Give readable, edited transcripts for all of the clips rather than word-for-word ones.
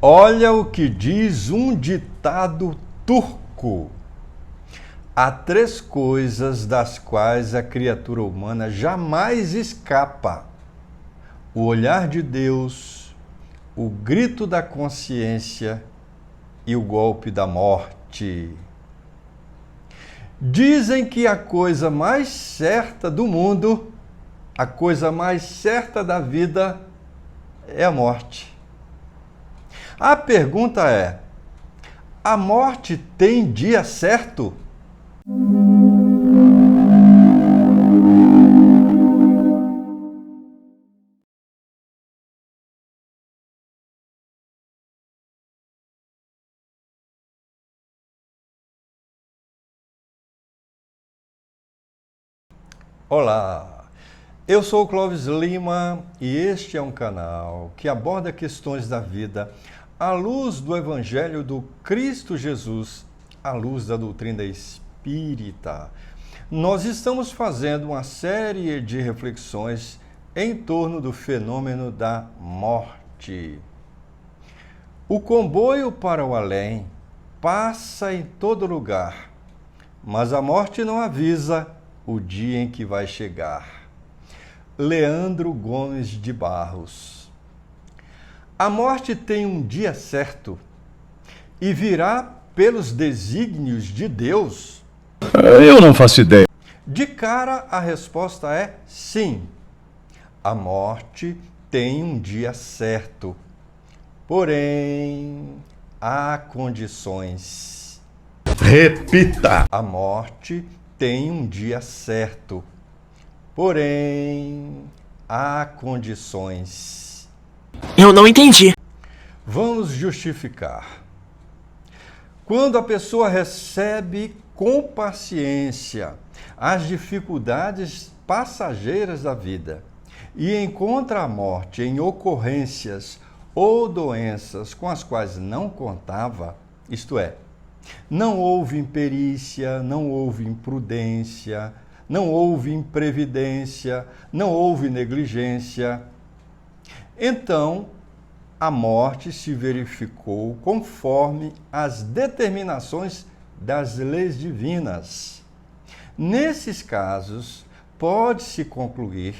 Olha o que diz um ditado turco. Há três coisas das quais a criatura humana jamais escapa: o olhar de Deus, o grito da consciência e o golpe da morte. Dizem que a coisa mais certa do mundo, a coisa mais certa da vida é a morte. A pergunta é: a morte tem dia certo? Olá, eu sou o Clóvis Lima e este é um canal que aborda questões da vida à luz do Evangelho do Cristo Jesus, à luz da doutrina espírita. Nós estamos fazendo uma série de reflexões em torno do fenômeno da morte. O comboio para o além passa em todo lugar, mas a morte não avisa o dia em que vai chegar. Leandro Gomes de Barros. A morte tem um dia certo e virá pelos desígnios de Deus? Eu não faço ideia. De cara, a resposta é sim. A morte tem um dia certo. Porém, há condições. Repita. A morte tem um dia certo. Porém, há condições. Eu não entendi. Vamos justificar. Quando a pessoa recebe com paciência as dificuldades passageiras da vida e encontra a morte em ocorrências ou doenças com as quais não contava, isto é, não houve imperícia, não houve imprudência, não houve imprevidência, não houve negligência, então a morte se verificou conforme as determinações das leis divinas. Nesses casos, pode-se concluir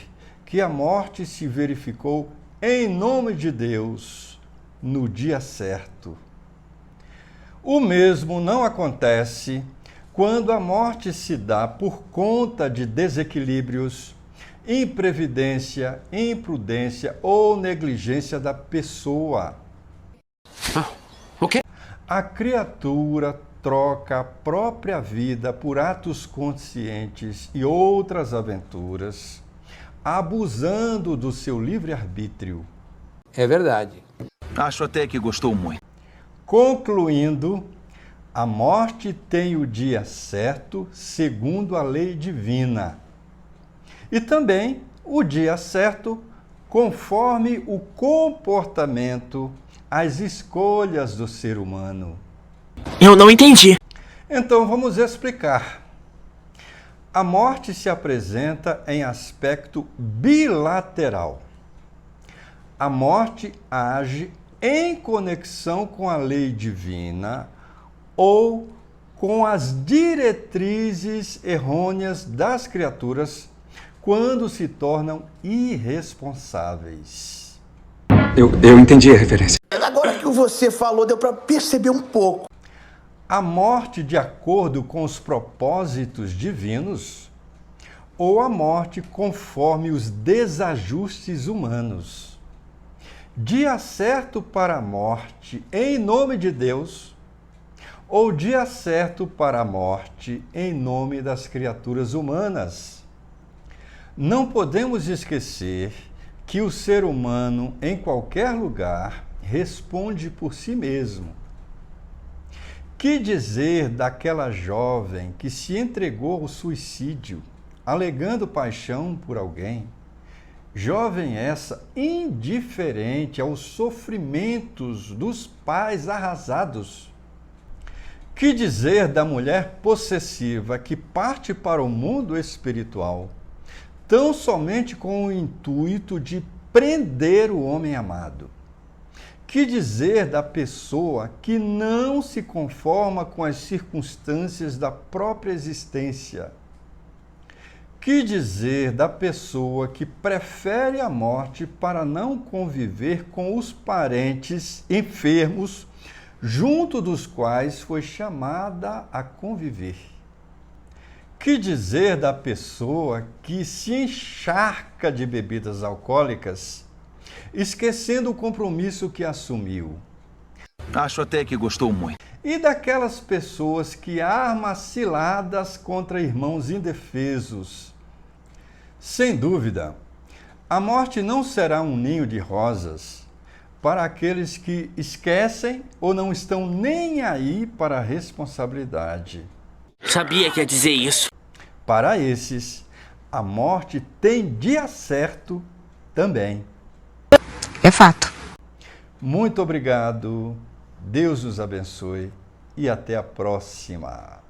que a morte se verificou em nome de Deus, no dia certo. O mesmo não acontece quando a morte se dá por conta de desequilíbrios, imprevidência, imprudência ou negligência da pessoa. O quê? A criatura troca a própria vida por atos conscientes e outras aventuras, abusando do seu livre-arbítrio. É verdade. Acho até que gostou muito. Concluindo, a morte tem o dia certo segundo a lei divina. E também o dia certo conforme o comportamento, as escolhas do ser humano. Eu não entendi. Então vamos explicar. A morte se apresenta em aspecto bilateral. A morte age em conexão com a lei divina ou com as diretrizes errôneas das criaturas quando se tornam irresponsáveis. Eu entendi a referência. Agora que você falou, deu para perceber um pouco. A morte de acordo com os propósitos divinos ou a morte conforme os desajustes humanos. Dia certo para a morte em nome de Deus ou dia certo para a morte em nome das criaturas humanas. Não podemos esquecer que o ser humano, em qualquer lugar, responde por si mesmo. Que dizer daquela jovem que se entregou ao suicídio, alegando paixão por alguém? Jovem essa indiferente aos sofrimentos dos pais arrasados. Que dizer da mulher possessiva que parte para o mundo espiritual, tão somente com o intuito de prender o homem amado? Que dizer da pessoa que não se conforma com as circunstâncias da própria existência? Que dizer da pessoa que prefere a morte para não conviver com os parentes enfermos, junto dos quais foi chamada a conviver? Que dizer da pessoa que se encharca de bebidas alcoólicas, esquecendo o compromisso que assumiu? Acho até que gostou muito. E daquelas pessoas que armam ciladas contra irmãos indefesos? Sem dúvida, a morte não será um ninho de rosas para aqueles que esquecem ou não estão nem aí para a responsabilidade. Sabia que ia dizer isso. Para esses, a morte tem dia certo também. É fato. Muito obrigado, Deus nos abençoe e até a próxima.